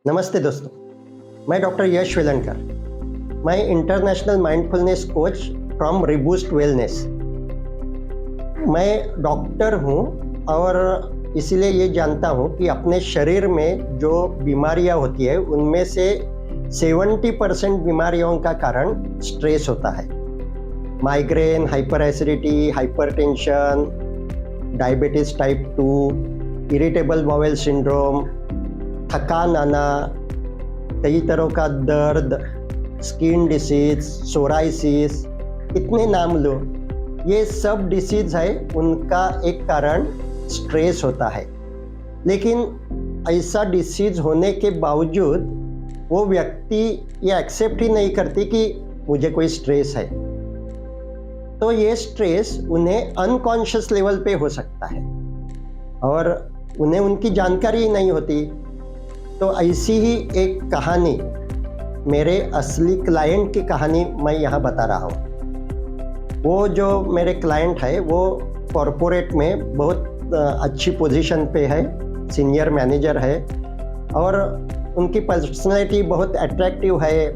नमस्ते दोस्तों, मैं डॉक्टर यश वेलनकर। मैं international mindfulness coach from reboost wellness. मैं डॉक्टर हूँ और इसलिए ये जानता हूँ कि अपने शरीर में जो बीमारियाँ होती है उनमें से 70% बीमारियों का कारण स्ट्रेस होता है। Migraine, hyper acidity, hypertension, diabetes type 2, irritable bowel syndrome, थकान आना, कई तरह का दर्द, स्किन डिसीज, सोराइसिस, इतने नाम लो, ये सब डिसीज है, उनका एक कारण स्ट्रेस होता है। लेकिन ऐसा डिसीज होने के बावजूद वो व्यक्ति ये एक्सेप्ट ही नहीं करती कि मुझे कोई स्ट्रेस है। तो ये स्ट्रेस उन्हें अनकॉन्शियस लेवल पे हो सकता है और उन्हें उनकी जानकारी ही नहीं होती। तो ऐसी ही एक कहानी, मेरे असली क्लाइंट की कहानी मैं यहाँ बता रहा हूँ। वो जो मेरे क्लाइंट है वो कॉरपोरेट में बहुत अच्छी पोजीशन पे है, सीनियर मैनेजर है और उनकी पर्सनैलिटी बहुत अट्रैक्टिव है।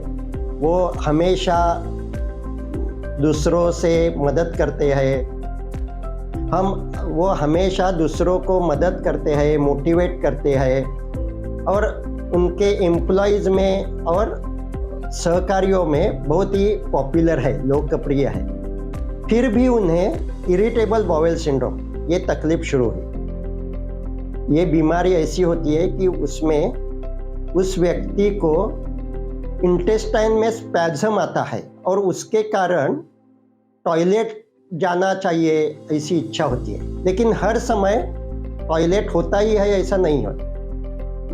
वो हमेशा दूसरों से मदद करते हैं। वो हमेशा दूसरों को मदद करते हैं, मोटिवेट करते हैं और उनके एम्प्लॉयज़ में और सहकारियों में बहुत ही पॉपुलर है, लोकप्रिय है। फिर भी उन्हें इरिटेबल बाउल सिंड्रोम, ये तकलीफ शुरू हुई। ये बीमारी ऐसी होती है कि उसमें उस व्यक्ति को इंटेस्टाइन में स्पैज़म आता है और उसके कारण टॉयलेट जाना चाहिए ऐसी इच्छा होती है, लेकिन हर समय टॉयलेट होता ही है ऐसा नहीं होता।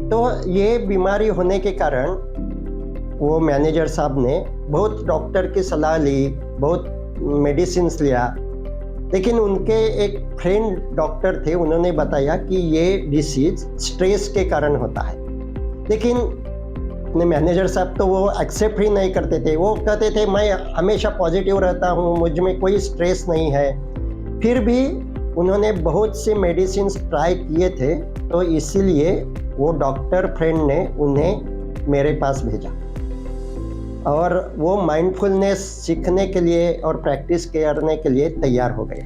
तो ये बीमारी होने के कारण वो मैनेजर साहब ने बहुत डॉक्टर की सलाह ली, बहुत मेडिसिन्स लिया, लेकिन उनके एक फ्रेंड डॉक्टर थे, उन्होंने बताया कि ये डिसीज स्ट्रेस के कारण होता है। लेकिन अपने मैनेजर साहब तो वो एक्सेप्ट ही नहीं करते थे। वो कहते थे मैं हमेशा पॉजिटिव रहता हूँ, मुझ में कोई स्ट्रेस नहीं है। फिर भी उन्होंने बहुत से मेडिसिन्स ट्राई किए थे, तो इसीलिए वो डॉक्टर फ्रेंड ने उन्हें मेरे पास भेजा और वो माइंडफुलनेस सीखने के लिए और प्रैक्टिस करने के लिए तैयार हो गए।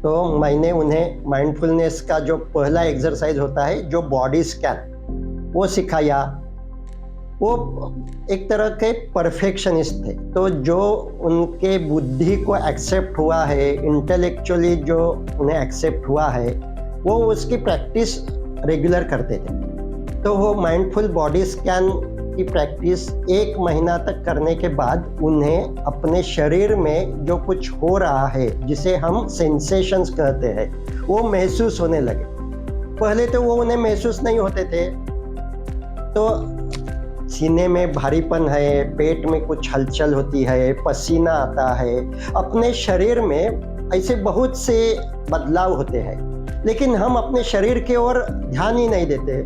तो मैंने उन्हें माइंडफुलनेस का जो पहला एक्सरसाइज होता है, जो बॉडी स्कैन, वो सिखाया। वो एक तरह के परफेक्शनिस्ट थे, तो जो उनके बुद्धि को एक्सेप्ट हुआ है, इंटेलेक्चुअली जो उन्हें एक्सेप्ट हुआ है, वो उसकी प्रैक्टिस रेगुलर करते थे। तो वो माइंडफुल बॉडी स्कैन की प्रैक्टिस 1 महीना तक करने के बाद उन्हें अपने शरीर में जो कुछ हो रहा है, जिसे हम सेंसेशंस कहते हैं, वो महसूस होने लगे। पहले तो वो उन्हें महसूस नहीं होते थे। तो सीने में भारीपन है, पेट में कुछ हलचल होती है, पसीना आता है, अपने शरीर में ऐसे बहुत से बदलाव होते हैं, लेकिन हम अपने शरीर की ओर ध्यान ही नहीं देते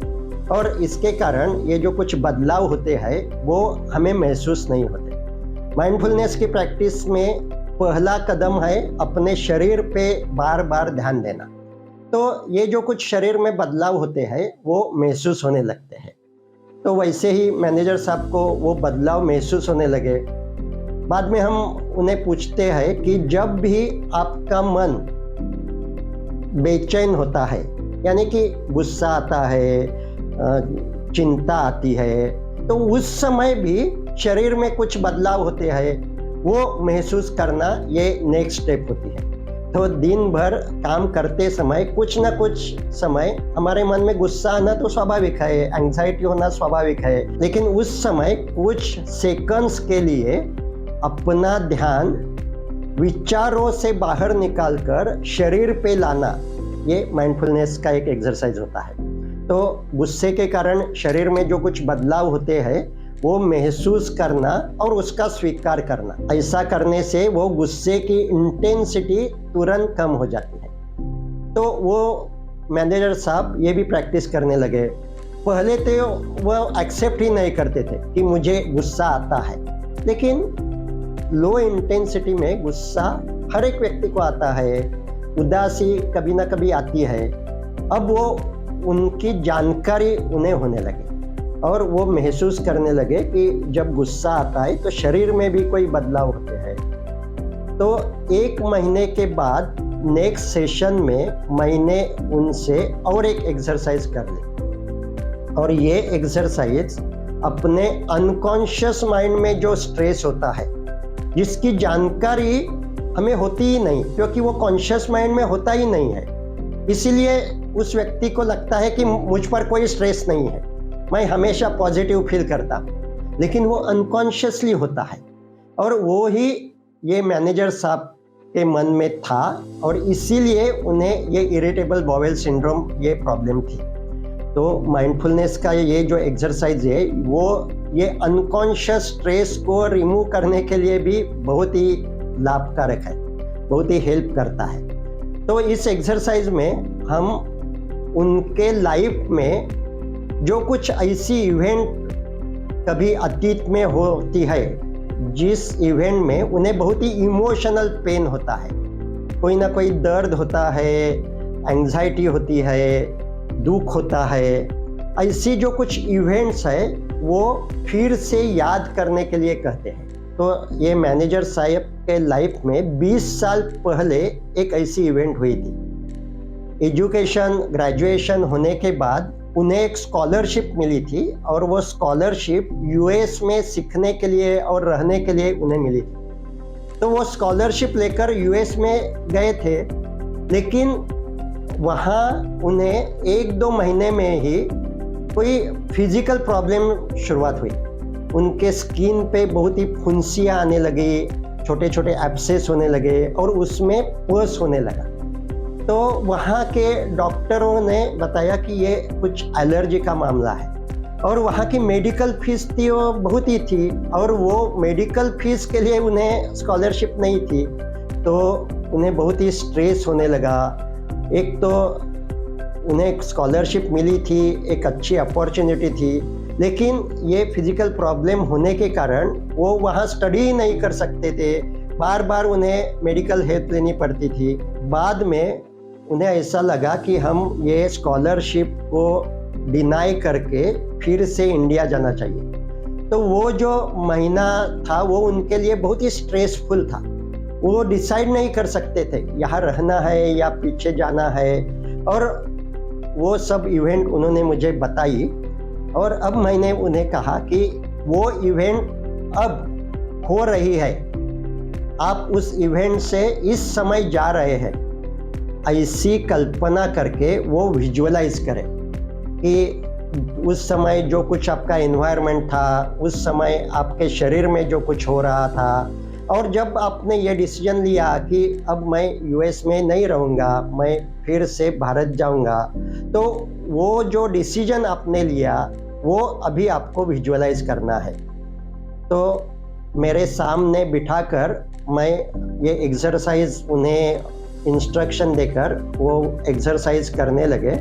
और इसके कारण ये जो कुछ बदलाव होते हैं वो हमें महसूस नहीं होते। माइंडफुलनेस की प्रैक्टिस में पहला कदम है अपने शरीर पे बार बार ध्यान देना। तो ये जो कुछ शरीर में बदलाव होते हैं वो महसूस होने लगते हैं। तो वैसे ही मैनेजर साहब को वो बदलाव महसूस होने लगे। बाद में हम उन्हें पूछते हैं कि जब भी आपका मन बेचैन होता है, यानी कि गुस्सा आता है, चिंता आती है, तो उस समय भी शरीर में कुछ बदलाव होते हैं, वो महसूस करना ये नेक्स्ट स्टेप होती है। तो दिन भर काम करते समय कुछ ना कुछ समय हमारे मन में गुस्सा आना तो स्वाभाविक है, एंग्जाइटी होना स्वाभाविक है, लेकिन उस समय कुछ सेकंड्स के लिए अपना ध्यान विचारों से बाहर निकालकर शरीर पे लाना, ये माइंडफुलनेस का एक एक्सरसाइज होता है। तो गुस्से के कारण शरीर में जो कुछ बदलाव होते हैं वो महसूस करना और उसका स्वीकार करना। ऐसा करने से वो गुस्से की इंटेंसिटी तुरंत कम हो जाती है। तो वो मैनेजर साहब ये भी प्रैक्टिस करने लगे। पहले तो वो एक्सेप्ट ही नहीं करते थे कि मुझे गुस्सा आता है, लेकिन लो इंटेंसिटी में गुस्सा हर एक व्यक्ति को आता है, उदासी कभी ना कभी आती है। अब वो उनकी जानकारी उन्हें होने लगी। और वो महसूस करने लगे कि जब गुस्सा आता है तो शरीर में भी कोई बदलाव होते हैं। तो 1 महीने के बाद नेक्स्ट सेशन में मैंने उनसे और एक एक्सरसाइज कर ली, और ये एक्सरसाइज अपने अनकॉन्शियस माइंड में जो स्ट्रेस होता है, जिसकी जानकारी हमें होती ही नहीं, क्योंकि वो कॉन्शियस माइंड में होता ही नहीं है, इसीलिए उस व्यक्ति को लगता है कि मुझ पर कोई स्ट्रेस नहीं है, मैं हमेशा पॉजिटिव फील करता हूँ, लेकिन वो अनकॉन्शियसली होता है। और वो ही ये मैनेजर साहब के मन में था, और इसीलिए उन्हें ये इरिटेबल बाउल सिंड्रोम ये प्रॉब्लम थी। तो माइंडफुलनेस का ये जो एक्सरसाइज है वो ये अनकॉन्शियस स्ट्रेस को रिमूव करने के लिए भी बहुत ही लाभकारक है, बहुत ही हेल्प करता है। तो इस एक्सरसाइज में हम उनके लाइफ में जो कुछ ऐसी इवेंट कभी अतीत में होती है, जिस इवेंट में उन्हें बहुत ही इमोशनल पेन होता है, कोई ना कोई दर्द होता है, एंग्जाइटी होती है, दुख होता है, ऐसी जो कुछ इवेंट्स है वो फिर से याद करने के लिए कहते हैं। तो ये मैनेजर साहब के लाइफ में 20 साल पहले एक ऐसी इवेंट हुई थी। एजुकेशन ग्रेजुएशन होने के बाद उन्हें एक स्कॉलरशिप मिली थी, और वो स्कॉलरशिप यूएस में सीखने के लिए और रहने के लिए उन्हें मिली थी। तो वो स्कॉलरशिप लेकर यूएस में गए थे, लेकिन वहाँ उन्हें 1-2 महीने में ही कोई फिजिकल प्रॉब्लम शुरुआत हुई। उनके स्किन पे बहुत ही फुंसियाँ आने लगी, छोटे छोटे एब्सेस होने लगे, और उसमें पस होने लगा। तो वहाँ के डॉक्टरों ने बताया कि ये कुछ एलर्जी का मामला है, और वहाँ की मेडिकल फीस थी वो बहुत ही थी, और वो मेडिकल फीस के लिए उन्हें स्कॉलरशिप नहीं थी। तो उन्हें बहुत ही स्ट्रेस होने लगा। एक तो उन्हें एक स्कॉलरशिप मिली थी, एक अच्छी अपॉर्चुनिटी थी, लेकिन ये फिजिकल प्रॉब्लम होने के कारण वो वहाँ स्टडी नहीं कर सकते थे, बार बार उन्हें मेडिकल हेल्प लेनी पड़ती थी। बाद में उन्हें ऐसा लगा कि हम ये स्कॉलरशिप को डिनाई करके फिर से इंडिया जाना चाहिए। तो वो जो महीना था वो उनके लिए बहुत ही स्ट्रेसफुल था। वो डिसाइड नहीं कर सकते थे यहाँ रहना है या पीछे जाना है, और वो सब इवेंट उन्होंने मुझे बताई। और अब मैंने उन्हें कहा कि वो इवेंट अब हो रही है, आप उस इवेंट से इस समय जा रहे हैं, ऐसी कल्पना करके वो विजुअलाइज करें कि उस समय जो कुछ आपका एनवायरनमेंट था, उस समय आपके शरीर में जो कुछ हो रहा था, और जब आपने ये डिसीजन लिया कि अब मैं यूएस में नहीं रहूँगा, मैं फिर से भारत जाऊँगा, तो वो जो डिसीजन आपने लिया वो अभी आपको विजुअलाइज करना है। तो मेरे सामने बिठाकर मैं ये एक्सरसाइज उन्हें इंस्ट्रक्शन देकर वो एक्सरसाइज करने लगे,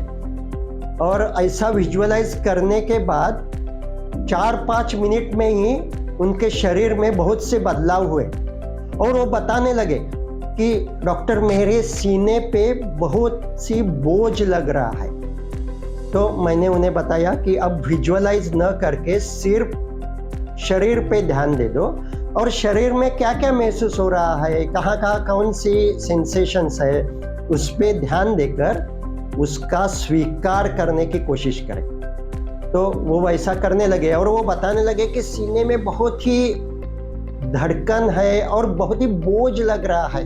और ऐसा विजुअलाइज करने के बाद 4-5 मिनट में ही उनके शरीर में बहुत से बदलाव हुए, और वो बताने लगे कि डॉक्टर मेरे सीने पे बहुत सी बोझ लग रहा है। तो मैंने उन्हें बताया कि अब विजुअलाइज न करके सिर्फ शरीर पे ध्यान दे दो, और शरीर में क्या क्या महसूस हो रहा है, कहाँ कहाँ कौन सी सेंसेशंस है, उस पे ध्यान देकर उसका स्वीकार करने की कोशिश करें। तो वो वैसा करने लगे, और वो बताने लगे कि सीने में बहुत ही धड़कन है और बहुत ही बोझ लग रहा है,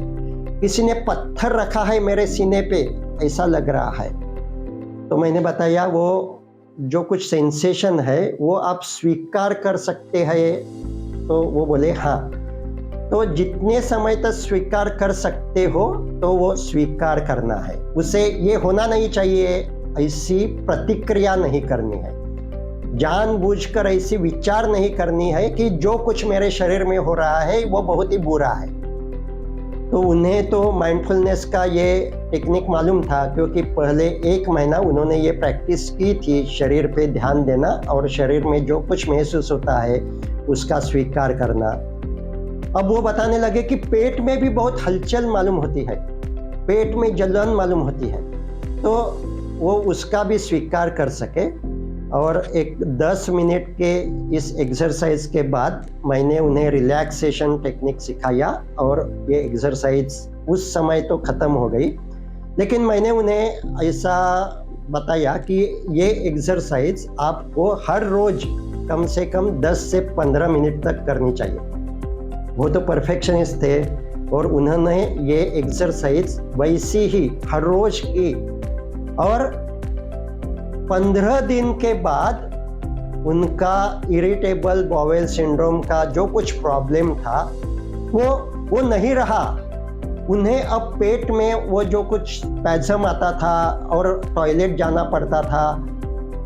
किसी ने पत्थर रखा है मेरे सीने पे, ऐसा लग रहा है। तो मैंने बताया वो जो कुछ सेंसेशन है वो आप स्वीकार कर सकते हैं। तो वो बोले हाँ। तो जितने समय तक स्वीकार कर सकते हो तो वो स्वीकार करना है, उसे ये होना नहीं चाहिए, ऐसी प्रतिक्रिया नहीं करनी है, जानबूझकर ऐसी विचार नहीं करनी है कि जो कुछ मेरे शरीर में हो रहा है वो बहुत ही बुरा है। तो उन्हें तो माइंडफुलनेस का ये टेक्निक मालूम था, क्योंकि पहले 1 महीना उन्होंने ये प्रैक्टिस की थी, शरीर पे ध्यान देना और शरीर में जो कुछ महसूस होता है उसका स्वीकार करना। अब वो बताने लगे कि पेट में भी बहुत हलचल मालूम होती है, पेट में जलन मालूम होती है, तो वो उसका भी स्वीकार कर सके। और एक 10 मिनट के इस एक्सरसाइज के बाद मैंने उन्हें रिलैक्सेशन टेक्निक सिखाया और ये एक्सरसाइज उस समय तो ख़त्म हो गई, लेकिन मैंने उन्हें ऐसा बताया कि ये एक्सरसाइज आपको हर रोज़ कम से कम 10 से 15 मिनट तक करनी चाहिए। वो तो परफेक्शनिस्ट थे और उन्होंने ये एक्सरसाइज वैसी ही हर रोज़ की और 15 दिन के बाद उनका इरिटेबल बाउल सिंड्रोम का जो कुछ प्रॉब्लम था वो नहीं रहा। उन्हें अब पेट में वो जो कुछ स्पैज़म आता था और टॉयलेट जाना पड़ता था,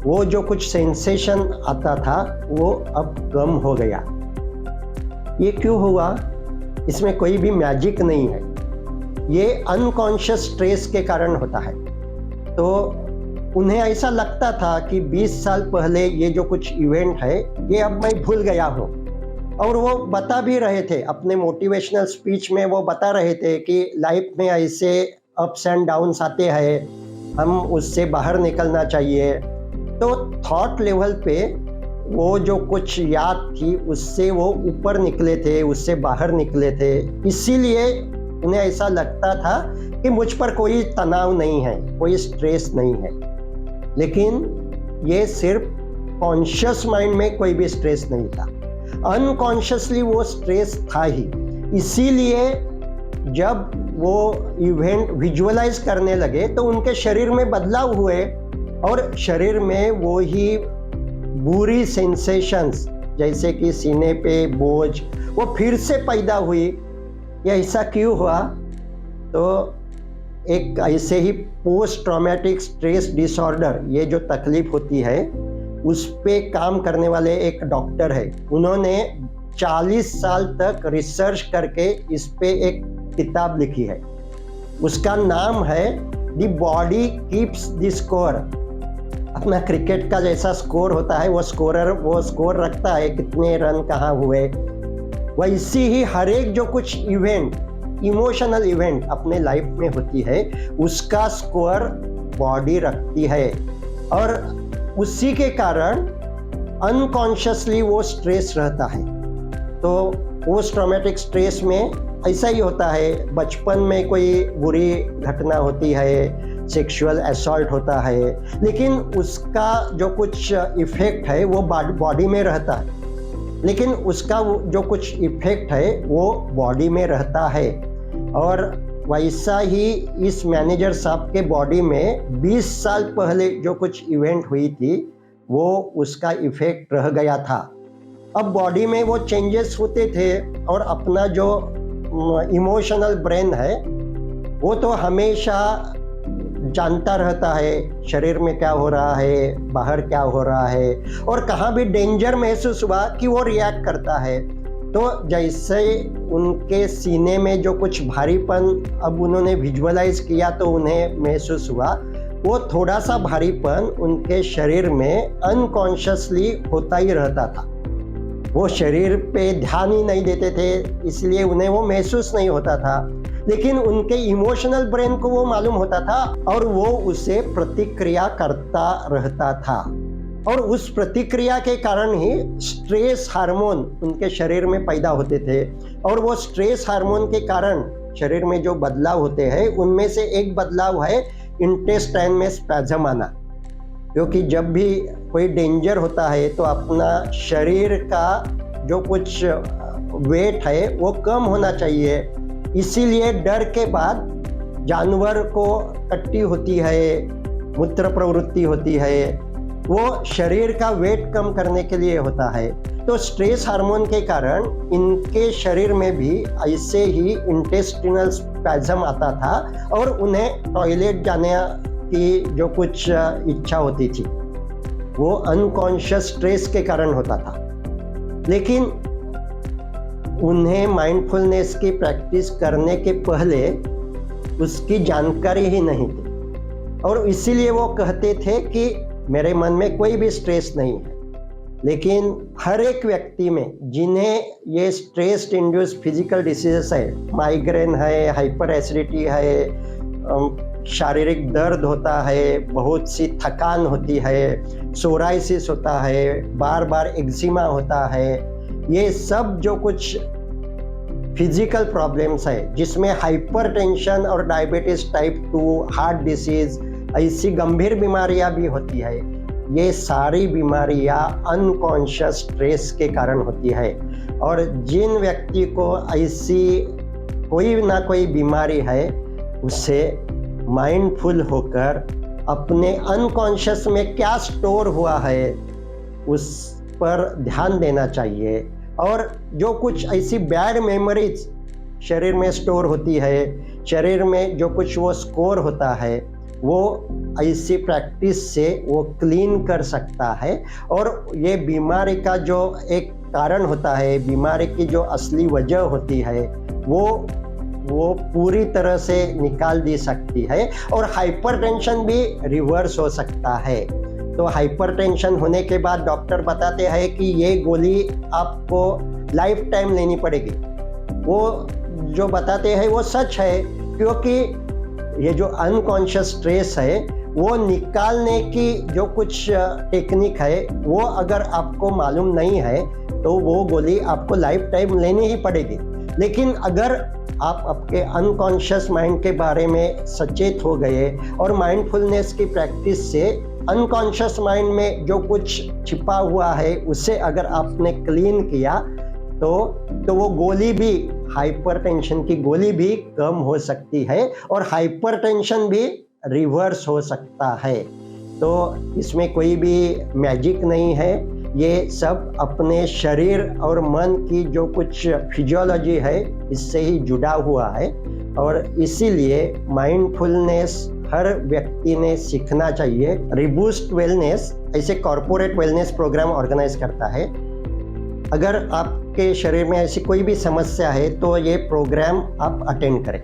वो जो कुछ सेंसेशन आता था वो अब कम हो गया। ये क्यों हुआ? इसमें कोई भी मैजिक नहीं है, ये अनकॉन्शियस स्ट्रेस के कारण होता है। तो उन्हें ऐसा लगता था कि 20 साल पहले ये जो कुछ इवेंट है ये अब मैं भूल गया हूँ, और वो बता भी रहे थे अपने मोटिवेशनल स्पीच में, वो बता रहे थे कि लाइफ में ऐसे अप्स एंड डाउन्स आते हैं, हम उससे बाहर निकलना चाहिए। तो थॉट लेवल पे वो जो कुछ याद थी उससे वो ऊपर निकले थे, उससे बाहर निकले थे। इसीलिए उन्हें ऐसा लगता था कि मुझ पर कोई तनाव नहीं है, कोई स्ट्रेस नहीं है। लेकिन ये सिर्फ कॉन्शियस माइंड में कोई भी स्ट्रेस नहीं था, अनकॉन्शियसली वो स्ट्रेस था ही। इसीलिए जब वो इवेंट विजुअलाइज करने लगे तो उनके शरीर में बदलाव हुए और शरीर में वो ही बुरी सेंसेशंस जैसे कि सीने पे बोझ वो फिर से पैदा हुई। ये ऐसा क्यों हुआ? तो एक ऐसे ही पोस्ट ट्रॉमेटिक स्ट्रेस डिसऑर्डर, ये जो तकलीफ होती है उस पे काम करने वाले एक डॉक्टर है, उन्होंने 40 साल तक रिसर्च करके इस पे एक किताब लिखी है। उसका नाम है the body keeps the score. अपना क्रिकेट का जैसा स्कोर होता है, वो स्कोर रखता है कितने रन कहाँ हुए, वैसी ही हर एक जो कुछ इवेंट, इमोशनल इवेंट अपने लाइफ में होती है उसका स्कोर बॉडी रखती है, और उसी के कारण अनकॉन्शियसली वो स्ट्रेस रहता है। तो पोस्ट ट्रॉमेटिक स्ट्रेस में ऐसा ही होता है, बचपन में कोई बुरी घटना होती है, सेक्सुअल असॉल्ट होता है, लेकिन उसका जो कुछ इफेक्ट है वो बॉडी में रहता है, लेकिन उसका जो कुछ इफेक्ट है वो बॉडी में रहता है। और वैसा ही इस मैनेजर साहब के बॉडी में 20 साल पहले जो कुछ इवेंट हुई थी वो उसका इफेक्ट रह गया था। अब बॉडी में वो चेंजेस होते थे और अपना जो इमोशनल ब्रेन है वो तो हमेशा जानता रहता है शरीर में क्या हो रहा है, बाहर क्या हो रहा है, और कहाँ भी डेंजर महसूस हुआ कि वो रिएक्ट करता है। तो जैसे उनके सीने में जो कुछ भारीपन अब उन्होंने विजुअलाइज किया तो उन्हें महसूस हुआ, वो थोड़ा सा भारीपन उनके शरीर में अनकॉन्शियसली होता ही रहता था। वो शरीर पे ध्यान ही नहीं देते थे, इसलिए उन्हें वो महसूस नहीं होता था, लेकिन उनके इमोशनल ब्रेन को वो मालूम होता था और वो उसे प्रतिक्रिया करता रहता था। और उस प्रतिक्रिया के कारण ही स्ट्रेस हार्मोन उनके शरीर में पैदा होते थे, और वो स्ट्रेस हार्मोन के कारण शरीर में जो बदलाव होते हैं उनमें से एक बदलाव है इंटेस्टाइन में स्पैज़म आना। क्योंकि जब भी कोई डेंजर होता है तो अपना शरीर का जो कुछ वेट है वो कम होना चाहिए, इसीलिए डर के बाद जानवर को टट्टी होती है, मूत्र प्रवृत्ति होती है, वो शरीर का वेट कम करने के लिए होता है। तो स्ट्रेस हार्मोन के कारण इनके शरीर में भी ऐसे ही इंटेस्टिनल स्पैज़म आता था और उन्हें टॉयलेट जाने की जो कुछ इच्छा होती थी वो अनकॉन्शियस स्ट्रेस के कारण होता था। लेकिन उन्हें माइंडफुलनेस की प्रैक्टिस करने के पहले उसकी जानकारी ही नहीं थी, और इसीलिए वो कहते थे कि मेरे मन में कोई भी स्ट्रेस नहीं है। लेकिन हर एक व्यक्ति में जिन्हें ये स्ट्रेस इंड्यूस फिजिकल डिसीजेस है, माइग्रेन है, हाइपर एसिडिटी है, शारीरिक दर्द होता है, बहुत सी थकान होती है, सोराइसिस होता है, बार बार एक्जिमा होता है, ये सब जो कुछ फिजिकल प्रॉब्लम्स है जिसमें हाइपरटेंशन और डायबिटीज टाइप 2, हार्ट डिसीज, ऐसी गंभीर बीमारियां भी होती है, ये सारी बीमारियां अनकॉन्शियस स्ट्रेस के कारण होती है। और जिन व्यक्ति को ऐसी कोई ना कोई बीमारी है, उसे माइंडफुल होकर अपने अनकॉन्शियस में क्या स्टोर हुआ है उस पर ध्यान देना चाहिए। और जो कुछ ऐसी बैड मेमोरीज शरीर में स्टोर होती है, शरीर में जो कुछ वो स्कोर होता है, वो ऐसी प्रैक्टिस से वो क्लीन कर सकता है। और ये बीमारी का जो एक कारण होता है, बीमारी की जो असली वजह होती है, वो पूरी तरह से निकाल दी सकती है। और हाइपरटेंशन भी रिवर्स हो सकता है। तो हाइपरटेंशन होने के बाद डॉक्टर बताते हैं कि ये गोली आपको लाइफ टाइम लेनी पड़ेगी। वो जो बताते हैं वो सच है, क्योंकि ये जो अनकॉन्शियस स्ट्रेस है वो निकालने की जो कुछ टेक्निक है, वो अगर आपको मालूम नहीं है तो वो गोली आपको लाइफ टाइम लेनी ही पड़ेगी। लेकिन अगर आप आपके अनकॉन्शियस माइंड के बारे में सचेत हो गए और माइंडफुलनेस की प्रैक्टिस से अनकॉन्शियस माइंड में जो कुछ छिपा हुआ है उसे अगर आपने क्लीन किया तो वो गोली भी, हाइपरटेंशन की गोली भी कम हो सकती है और हाइपरटेंशन भी रिवर्स हो सकता है। तो इसमें कोई भी मैजिक नहीं है, ये सब अपने शरीर और मन की जो कुछ फिजियोलॉजी है इससे ही जुड़ा हुआ है। और इसीलिए माइंडफुलनेस हर व्यक्ति ने सीखना चाहिए। रिबूस्ट वेलनेस ऐसे कॉर्पोरेट वेलनेस प्रोग्राम ऑर्गेनाइज करता है। अगर आपके शरीर में ऐसी कोई भी समस्या है तो ये प्रोग्राम आप अटेंड करें।